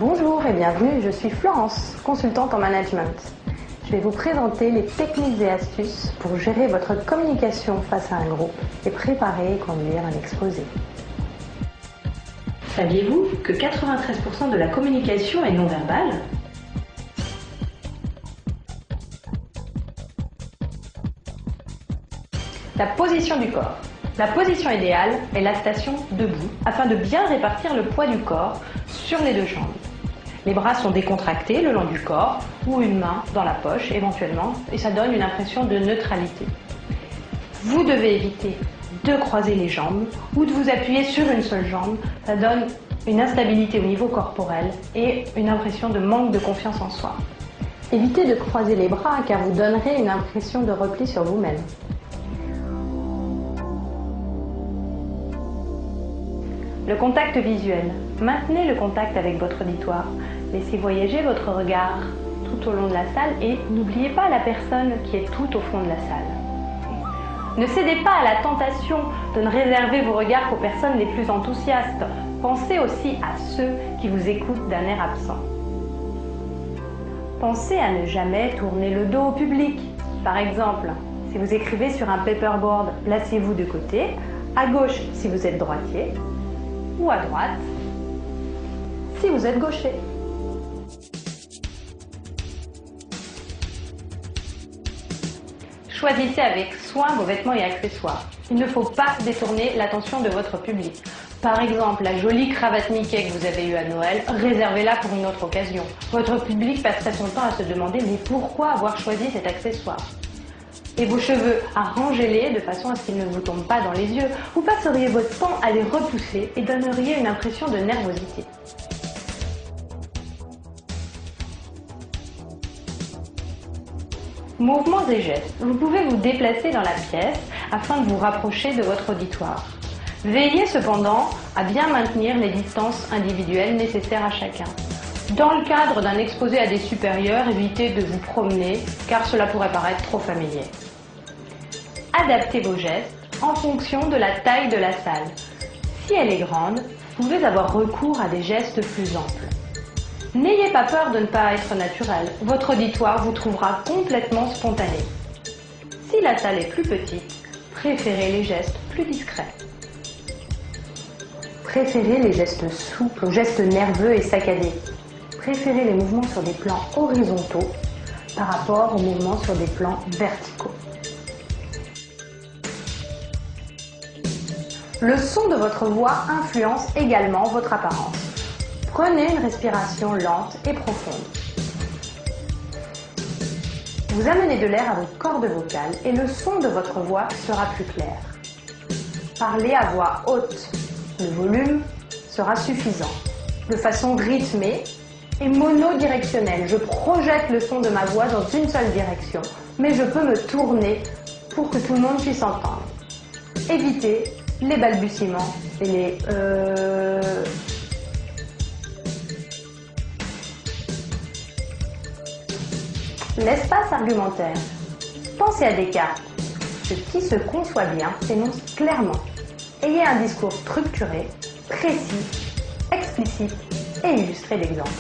Bonjour et bienvenue, je suis Florence, consultante en management. Je vais vous présenter les techniques et astuces pour gérer votre communication face à un groupe et préparer et conduire un exposé. Saviez-vous que 93% de la communication est non verbale ? La position du corps. La position idéale est la station debout afin de bien répartir le poids du corps sur les deux jambes. Les bras sont décontractés le long du corps ou une main dans la poche éventuellement et ça donne une impression de neutralité. Vous devez éviter de croiser les jambes ou de vous appuyer sur une seule jambe. Ça donne une instabilité au niveau corporel et une impression de manque de confiance en soi. Évitez de croiser les bras car vous donnerez une impression de repli sur vous-même. Le contact visuel. Maintenez le contact avec votre auditoire. Laissez voyager votre regard tout au long de la salle et n'oubliez pas la personne qui est tout au fond de la salle. Ne cédez pas à la tentation de ne réserver vos regards qu'aux personnes les plus enthousiastes. Pensez aussi à ceux qui vous écoutent d'un air absent. Pensez à ne jamais tourner le dos au public. Par exemple, si vous écrivez sur un paperboard, placez-vous de côté, à gauche si vous êtes droitier, ou à droite si vous êtes gaucher. Choisissez avec soin vos vêtements et accessoires. Il ne faut pas détourner l'attention de votre public. Par exemple, la jolie cravate Mickey que vous avez eue à Noël, réservez-la pour une autre occasion. Votre public passerait son temps à se demander mais pourquoi avoir choisi cet accessoire ? Et vos cheveux, arrangez-les de façon à ce qu'ils ne vous tombent pas dans les yeux. Vous passeriez votre temps à les repousser et donneriez une impression de nervosité. Mouvements et gestes. Vous pouvez vous déplacer dans la pièce afin de vous rapprocher de votre auditoire. Veillez cependant à bien maintenir les distances individuelles nécessaires à chacun. Dans le cadre d'un exposé à des supérieurs, évitez de vous promener car cela pourrait paraître trop familier. Adaptez vos gestes en fonction de la taille de la salle. Si elle est grande, vous pouvez avoir recours à des gestes plus amples. N'ayez pas peur de ne pas être naturel. Votre auditoire vous trouvera complètement spontané. Si la salle est plus petite, préférez les gestes plus discrets. Préférez les gestes souples aux gestes nerveux et saccadés. Préférez les mouvements sur des plans horizontaux par rapport aux mouvements sur des plans verticaux. Le son de votre voix influence également votre apparence. Prenez une respiration lente et profonde. Vous amenez de l'air à vos cordes vocales et le son de votre voix sera plus clair. Parlez à voix haute. Le volume sera suffisant. De façon rythmée et monodirectionnelle. Je projette le son de ma voix dans une seule direction, mais je peux me tourner pour que tout le monde puisse entendre. Évitez les balbutiements et les L'espace argumentaire. Pensez à Descartes. Ce qui se conçoit bien s'énonce clairement. Ayez un discours structuré, précis, explicite et illustré d'exemples.